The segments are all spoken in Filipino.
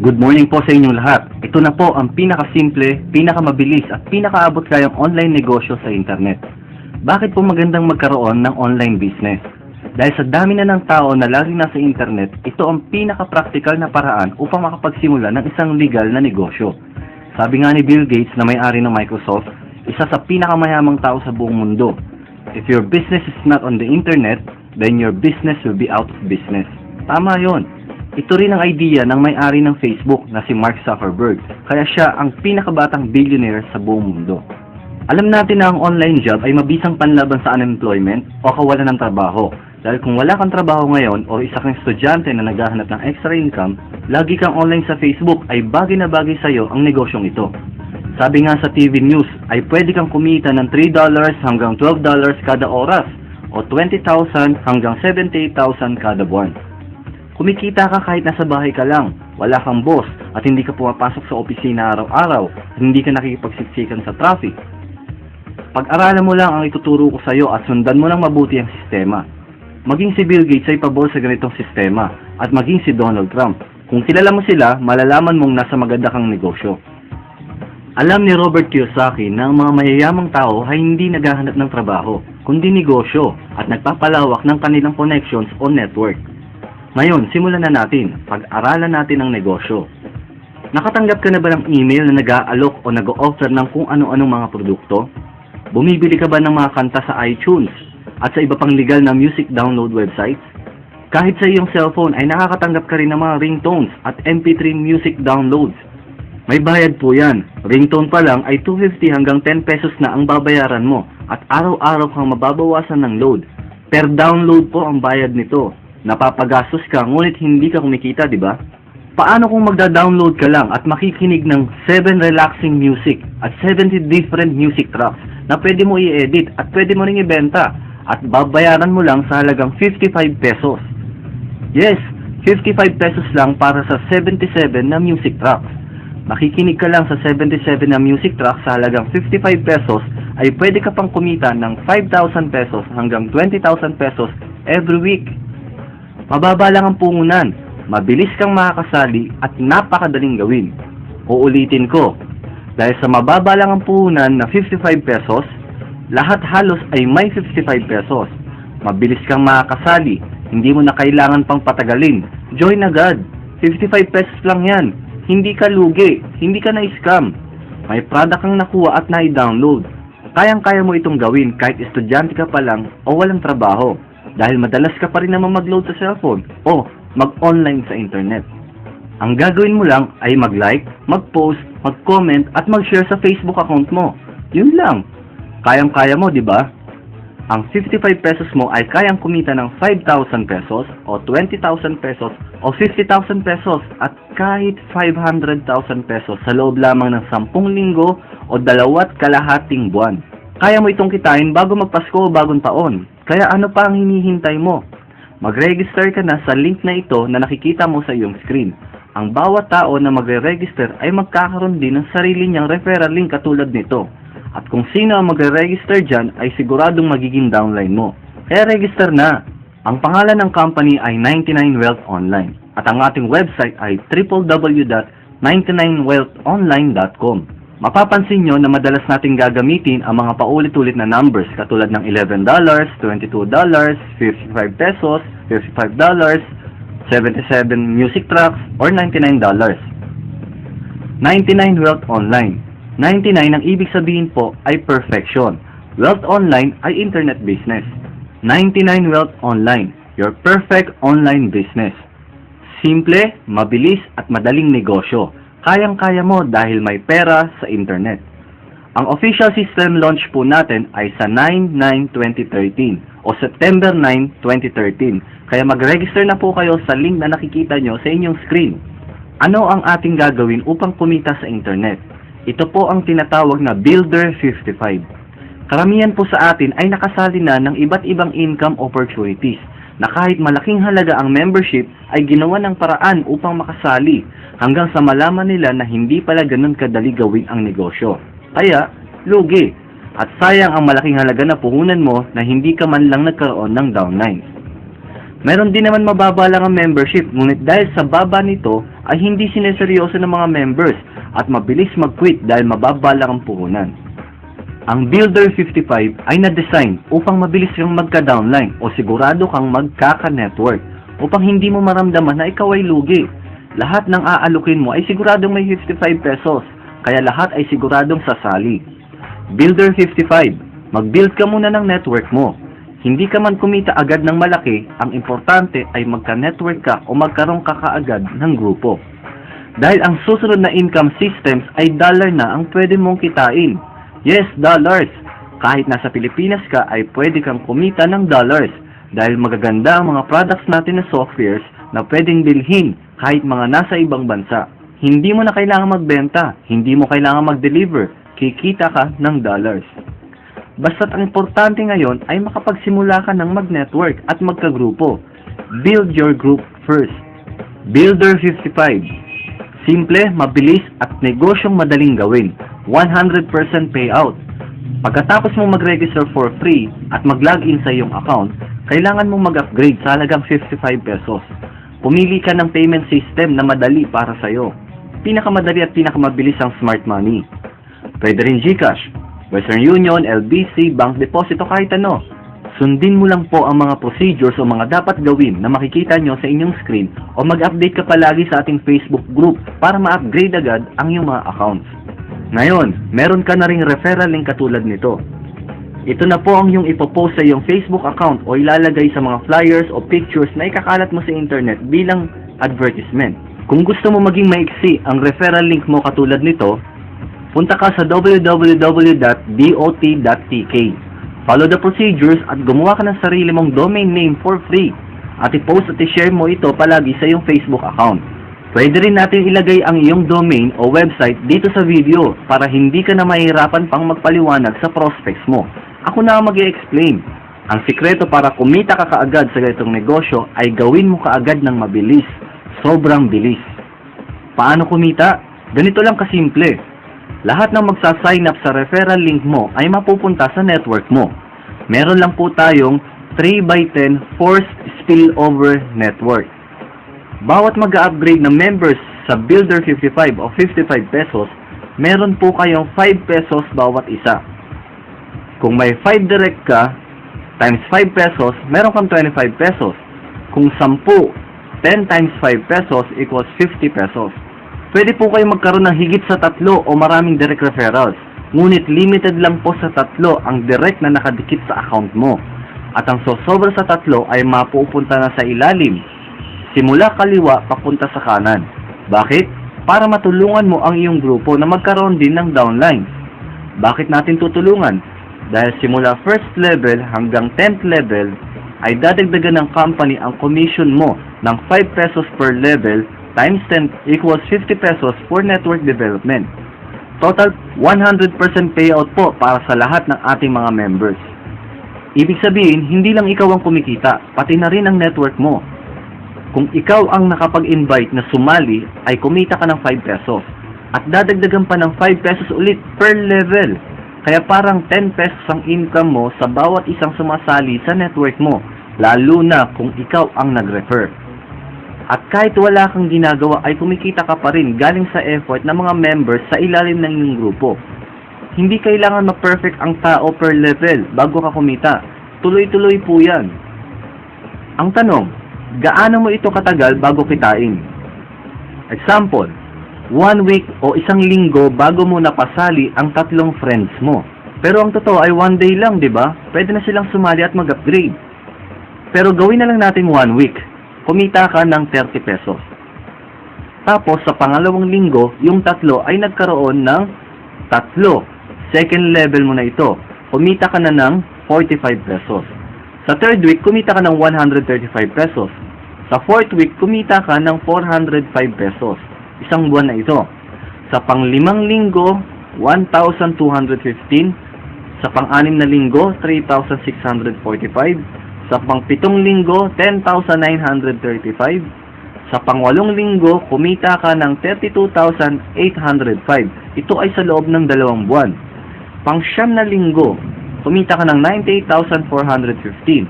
Good morning po sa inyong lahat. Ito na po ang pinakasimple, pinakamabilis at pinakaabot kayang online negosyo sa internet. Bakit po magandang magkaroon ng online business? Dahil sa dami na ng tao na laging nasa internet, ito ang pinaka-practical na paraan upang makapagsimula ng isang legal na negosyo. Sabi nga ni Bill Gates na may-ari ng Microsoft, isa sa pinakamayamang tao sa buong mundo. If your business is not on the internet, then your business will be out of business. Tama yon. Ito rin ang idea ng may-ari ng Facebook na si Mark Zuckerberg, kaya siya ang pinakabatang billionaire sa buong mundo. Alam natin na ang online job ay mabisang panlaban sa unemployment o kawalan ng trabaho. Dahil kung wala kang trabaho ngayon o isa kang estudyante na naghahanap ng extra income, lagi kang online sa Facebook ay bagay na bagay sa iyo ang negosyong ito. Sabi nga sa TV News ay pwede kang kumita ng $3 hanggang $12 kada oras o 20,000 hanggang 78,000 kada buwan. Kumikita ka kahit nasa bahay ka lang, wala kang boss at hindi ka pumapasok sa opisina araw-araw at hindi ka nakikipagsiksikan sa traffic. Pag-aralan mo lang ang ituturo ko sa iyo at sundan mo lang mabuti ang sistema. Maging si Bill Gates ay pabor sa ganitong sistema at maging si Donald Trump. Kung kilala mo sila, malalaman mong nasa maganda kang negosyo. Alam ni Robert Kiyosaki na ang mga mayayamang tao ay hindi naghahanap ng trabaho, kundi negosyo at nagpapalawak ng kanilang connections o network. Ngayon, simulan na natin. Pag-aralan natin ang negosyo. Nakatanggap ka na ba ng email na nag-aalok o nag-o-offer ng kung ano-anong mga produkto? Bumibili ka ba ng mga kanta sa iTunes at sa iba pang legal na music download websites? Kahit sa iyong cellphone ay nakakatanggap ka rin ng mga ringtones at MP3 music downloads. May bayad po yan. Ringtone pa lang ay 250 hanggang 10 pesos na ang babayaran mo at araw-araw kang mababawasan ng load. Per download po ang bayad nito. Napapagastos ka, ngunit hindi ka kumikita, di ba? Paano kung magda-download ka lang at makikinig ng 7 relaxing music at 70 different music tracks na pwede mo i-edit at pwede mo ring ibenta at babayaran mo lang sa halagang 55 pesos. Yes, 55 pesos lang para sa 77 na music tracks. Makikinig ka lang sa 77 na music tracks sa halagang 55 pesos ay pwede ka pang kumita ng 5,000 pesos hanggang 20,000 pesos every week. Mababa lang ang pungunan, mabilis kang makakasali at napakadaling gawin. Uulitin ko, dahil sa mababa lang ang puhunan na 55 pesos, lahat halos ay may 55 pesos. Mabilis kang makakasali, hindi mo na kailangan pang patagalin. Join agad, 55 pesos lang yan. Hindi ka lugi, hindi ka na-scam. May product kang nakuha at na-download. Kayang-kaya mo itong gawin kahit estudyante ka pa lang o walang trabaho. Dahil madalas ka pa rin naman mag-load sa cellphone o mag-online sa internet. Ang gagawin mo lang ay mag-like, mag-post, mag-comment at mag-share sa Facebook account mo. Yun lang. Kayang-kaya mo, di ba? Ang 55 pesos mo ay kayang kumita ng 5,000 pesos o 20,000 pesos o 50,000 pesos at kahit 500,000 pesos sa loob lamang ng 10 linggo o 2.5 buwan. Kaya mo itong kitain bago magpasko o bagong taon. Kaya ano pa ang hinihintay mo? Mag-register ka na sa link na ito na nakikita mo sa iyong screen. Ang bawat tao na magre-register ay magkakaroon din ng sarili niyang referral link katulad nito. At kung sino ang magre-register dyan ay siguradong magiging downline mo. Kaya register na. Ang pangalan ng company ay 99 Wealth Online. At ang ating website ay www.99wealthonline.com. Mapapansin nyo na madalas nating gagamitin ang mga paulit-ulit na numbers katulad ng $11, $22, 55 pesos, $55, 77 music tracks, or $99. 99 Wealth Online. 99 ang ibig sabihin po ay perfection. Wealth Online ay internet business. 99 Wealth Online, your perfect online business. Simple, mabilis at madaling negosyo. Kayang-kaya mo dahil may pera sa internet. Ang official system launch po natin ay sa 9/9/2013 o September 9, 2013. Kaya mag-register na po kayo sa link na nakikita nyo sa inyong screen. Ano ang ating gagawin upang kumita sa internet? Ito po ang tinatawag na Builder 55. Karamihan po sa atin ay nakasali na ng iba't ibang income opportunities na kahit malaking halaga ang membership ay ginawa ng paraan upang makasali hanggang sa malaman nila na hindi pala ganun kadali gawin ang negosyo. Kaya, lugi. At sayang ang malaking halaga na puhunan mo na hindi ka man lang nagkaroon ng downline. Meron din naman mababa lang ang membership, ngunit dahil sa baba nito ay hindi sineseryoso ng mga members at mabilis mag-quit dahil mababa lang ang puhunan. Ang Builder 55 ay na-design upang mabilis kang magka-downline o sigurado kang magkaka-network upang hindi mo maramdaman na ikaw ay lugi. Lahat ng aalukin mo ay siguradong may 55 pesos, kaya lahat ay siguradong sasali. Builder 55, mag-build ka muna ng network mo. Hindi ka man kumita agad ng malaki, ang importante ay magka-network ka o magkaroon ka kaagad ng grupo. Dahil ang susunod na income systems ay dollar na ang pwede mong kitain. Yes, dollars! Kahit nasa Pilipinas ka ay pwede kang kumita ng dollars dahil magaganda ang mga products natin na softwares na pwedeng bilhin kahit mga nasa ibang bansa. Hindi mo na kailangan magbenta, hindi mo kailangan mag-deliver, kikita ka ng dollars. Basta't ang importante ngayon ay makapagsimula ka ng mag-network at magkagrupo. Build your group first. Builder 55. Simple, mabilis at negosyong madaling gawin. 100% payout. Pagkatapos mong mag-register for free at mag-login sa iyong account, kailangan mong mag-upgrade sa halagang 55 pesos. Pumili ka ng payment system na madali para sa iyo. Pinakamadali at pinakamabilis ang Smart Money. Pwede rin GCash, Western Union, LBC, Bank Deposito, kahit ano. Sundin mo lang po ang mga procedures o mga dapat gawin na makikita nyo sa inyong screen o mag-update ka palagi sa ating Facebook group para ma-upgrade agad ang iyong mga accounts. Ngayon, meron ka na ring referral link katulad nito. Ito na po ang iyong ipopost sa iyong Facebook account o ilalagay sa mga flyers o pictures na ikakalat mo sa internet bilang advertisement. Kung gusto mo maging maiksi ang referral link mo katulad nito, punta ka sa www.dot.tk. Follow the procedures at gumawa ka ng sarili mong domain name for free at i-post at i-share mo ito palagi sa iyong Facebook account. Pwede rin natin ilagay ang iyong domain o website dito sa video para hindi ka na mahihirapan pang magpaliwanag sa prospects mo. Ako na ang mag-i-explain. Ang sikreto para kumita ka kaagad sa ganitong negosyo ay gawin mo kaagad ng mabilis. Sobrang bilis. Paano kumita? Ganito lang kasimple. Lahat ng magsa-sign up sa referral link mo ay mapupunta sa network mo. Meron lang po tayong 3x10 forced spillover network. Bawat mag-upgrade na members sa Builder 55 o 55 pesos, meron po kayong 5 pesos bawat isa. Kung may 5 direct ka, times 5 pesos, meron kang 25 pesos. Kung 10, 10 times 5 pesos equals 50 pesos. Pwede po kayo magkaroon ng higit sa 3 o maraming direct referrals. Ngunit limited lang po sa 3 ang direct na nakadikit sa account mo. At ang sosobra sa 3 ay mapupunta na sa ilalim. Simula kaliwa papunta sa kanan. Bakit? Para matulungan mo ang iyong grupo na magkaroon din ng downline. Bakit natin tutulungan? Dahil simula first level hanggang 10th level ay dadagdagan ng company ang commission mo ng 5 pesos per level times 10 equals 50 pesos for network development. Total 100% payout po para sa lahat ng ating mga members. Ibig sabihin, hindi lang ikaw ang kumikita, pati na rin ang network mo. Kung ikaw ang nakapag-invite na sumali, ay kumita ka ng 5 pesos. At dadagdagan pa ng 5 pesos ulit per level. Kaya parang 10 pesos ang income mo sa bawat isang sumasali sa network mo, lalo na kung ikaw ang nag-refer. At kahit wala kang ginagawa ay kumikita ka pa rin galing sa effort ng mga members sa ilalim ng iyong grupo. Hindi kailangan ma-perfect ang tao per level bago ka kumita. Tuloy-tuloy po yan. Ang tanong, gaano mo ito katagal bago kitain? Example, 1 week o 1 linggo bago mo napasali ang 3 friends mo. Pero ang totoo ay 1 day lang, di ba? Pwede na silang sumali at mag-upgrade. Pero gawin na lang natin 1 week. Kumita ka ng 30 pesos. Tapos sa pangalawang linggo, yung 3 ay nagkaroon ng 3. Second level mo na ito. Kumita ka na ng 45 pesos. Sa 3rd week, kumita ka ng 135 pesos. Sa 4th week, kumita ka ng 405 pesos. Isang buwan na ito. Sa pang-5 linggo, 1,215. Sa pang-6 na linggo, 3,645. Sa pang-7 linggo, 10,935. Sa pang-8 linggo, kumita ka ng 32,805. Ito ay sa loob ng 2 buwan. Pang-9 na linggo, kumita ka ng 98,415.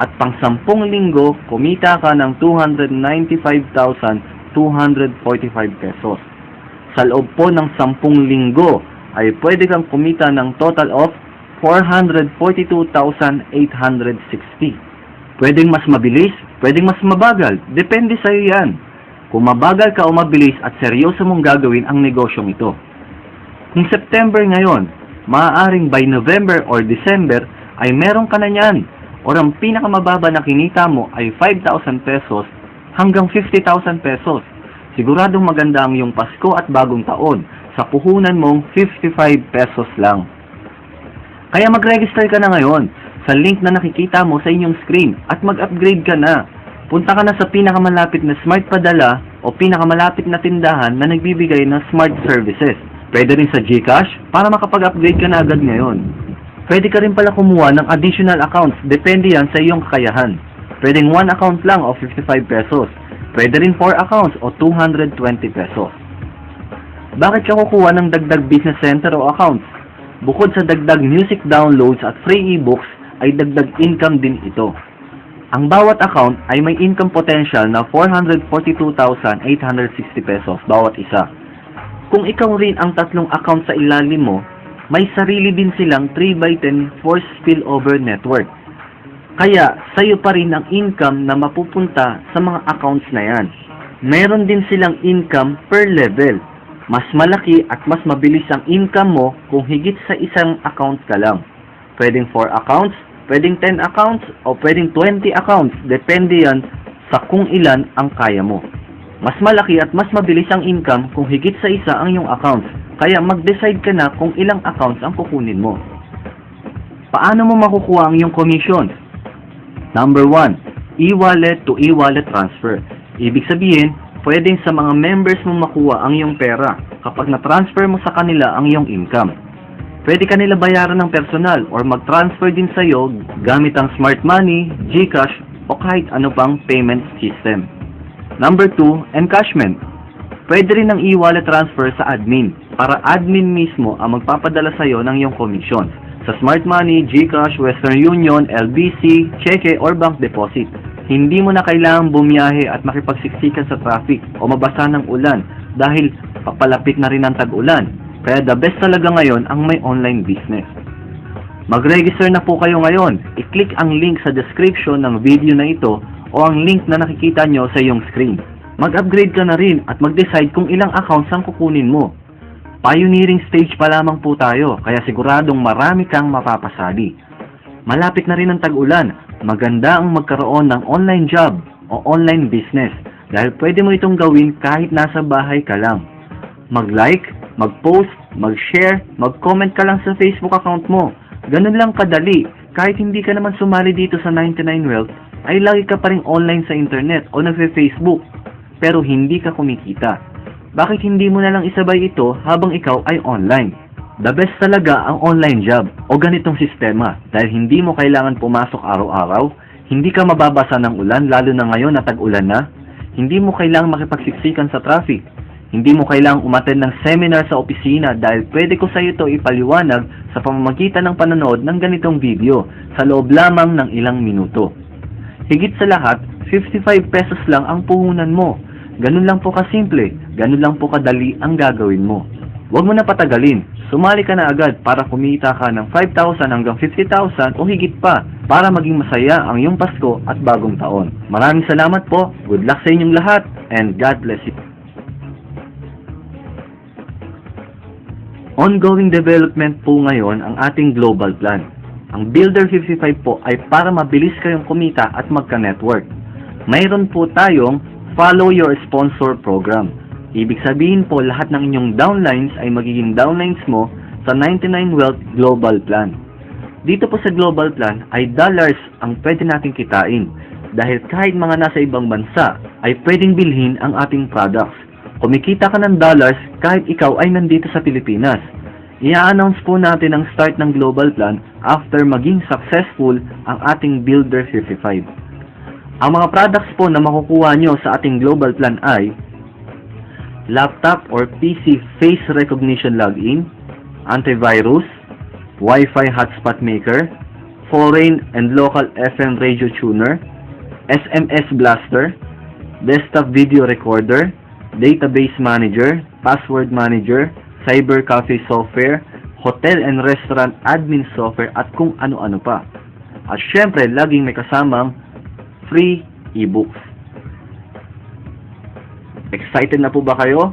At pang 10 linggo, kumita ka ng 295,245 pesos. Sa loob po ng 10 linggo, ay pwede kang kumita ng total of 442,860. Pwedeng mas mabilis, pwedeng mas mabagal. Depende sa iyo yan. Kung mabagal ka o mabilis at seryoso mong gagawin ang negosyong ito. Kung September ngayon, maaaring by November or December ay meron ka na niyan. Or ang pinakamababa na kinita mo ay 5,000 pesos hanggang 50,000 pesos. Siguradong maganda ang iyong Pasko at bagong taon sa puhunan mong 55 pesos lang. Kaya mag-register ka na ngayon sa link na nakikita mo sa inyong screen at mag-upgrade ka na. Punta ka na sa pinakamalapit na smart padala o pinakamalapit na tindahan na nagbibigay ng smart services. Pwede rin sa GCash para makapag-upgrade ka na agad ngayon. Pwede ka rin pala kumuha ng additional accounts, depende yan sa iyong kakayahan. Pwedeng 1 account lang o 55 pesos. Pwede rin 4 accounts o 220 pesos. Bakit ka kukuha ng dagdag business center o accounts? Bukod sa dagdag music downloads at free ebooks, ay dagdag income din ito. Ang bawat account ay may income potential na 442,860 pesos bawat isa. Kung ikaw rin ang tatlong account sa ilalim mo, may sarili din silang 3x10 force spillover network. Kaya, sa'yo pa rin ang income na mapupunta sa mga accounts na yan. Meron din silang income per level. Mas malaki at mas mabilis ang income mo kung higit sa isang account ka lang. Pwedeng 4 accounts, pwedeng 10 accounts, o pwedeng 20 accounts. Depende yan sa kung ilan ang kaya mo. Mas malaki at mas mabilis ang income kung higit sa isa ang iyong accounts. Kaya mag-decide ka na kung ilang accounts ang kukunin mo. Paano mo makukuha ang iyong commission? Number 1, e-wallet to e-wallet transfer. Ibig sabihin, pwedeng sa mga members mo makuha ang iyong pera kapag na-transfer mo sa kanila ang iyong income. Pwede kanila bayaran ng personal or mag-transfer din sa iyo gamit ang smart money, GCash o kahit ano pang payment system. Number 2, encashment. Pwede rin ng e-wallet transfer sa admin para admin mismo ang magpapadala sa iyo ng iyong commission sa smart money, GCash, Western Union, LBC, cheque or bank deposit. Hindi mo na kailangang bumiyahe at makipagsiksikan sa traffic o mabasa ng ulan dahil papalapit na rin ang tag-ulan. Kaya the best talaga ngayon ang may online business. Mag-register na po kayo ngayon. I-click ang link sa description ng video na ito o ang link na nakikita nyo sa iyong screen. Mag-upgrade ka na rin at mag-decide kung ilang accounts ang kukunin mo. Pioneering stage pa lamang po tayo, kaya siguradong marami kang mapapasali. Malapit na rin ang tag-ulan. Maganda ang magkaroon ng online job o online business dahil pwede mo itong gawin kahit nasa bahay ka lang. Mag-like, mag-post, mag-share, mag-comment ka lang sa Facebook account mo. Ganun lang kadali. Kahit hindi ka naman sumali dito sa 99Wealth, ay lagi ka pa rin online sa internet o nagfe-Facebook pero hindi ka kumikita. Bakit hindi mo na lang isabay ito habang ikaw ay online? The best talaga ang online job o ganitong sistema dahil hindi mo kailangan pumasok araw-araw, hindi ka mababasa ng ulan lalo na ngayon na tag-ulan na, hindi mo kailangang makipagsiksikan sa traffic, hindi mo kailangang umattend ng seminar sa opisina dahil pwede ko sa iyo ito ipaliwanag sa pamamagitan ng panonood ng ganitong video sa loob lamang ng ilang minuto. Higit sa lahat, 55 pesos lang ang puhunan mo. Ganun lang po kasimple, ganun lang po kadali ang gagawin mo. Huwag mo na patagalin, sumali ka na agad para kumita ka ng 5,000 hanggang 50,000 o higit pa para maging masaya ang iyong Pasko at bagong taon. Maraming salamat po, good luck sa inyong lahat, and God bless you. Ongoing development po ngayon ang ating global plan. Ang Builder 55 po ay para mabilis kayong kumita at magka-network. Mayroon po tayong Follow Your Sponsor program. Ibig sabihin po lahat ng inyong downlines ay magiging downlines mo sa 99Wealth Global Plan. Dito po sa Global Plan ay dollars ang pwede nating kitain dahil kahit mga nasa ibang bansa ay pwedeng bilhin ang ating products. Kumikita ka ng dollars kahit ikaw ay nandito sa Pilipinas. I-announce po natin ang start ng Global Plan after maging successful ang ating Builder 55. Ang mga products po na makukuha nyo sa ating Global Plan ay laptop or PC face recognition login, antivirus, Wi-Fi hotspot maker, foreign and local FM radio tuner, SMS blaster, desktop video recorder, database manager, password manager, cyber cafe software, hotel and restaurant admin software, at kung ano-ano pa. At syempre, laging may kasamang free ebooks. Excited na po ba kayo?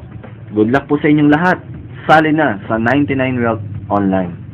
Good luck po sa inyong lahat. Sali na sa 99 Wealth Online.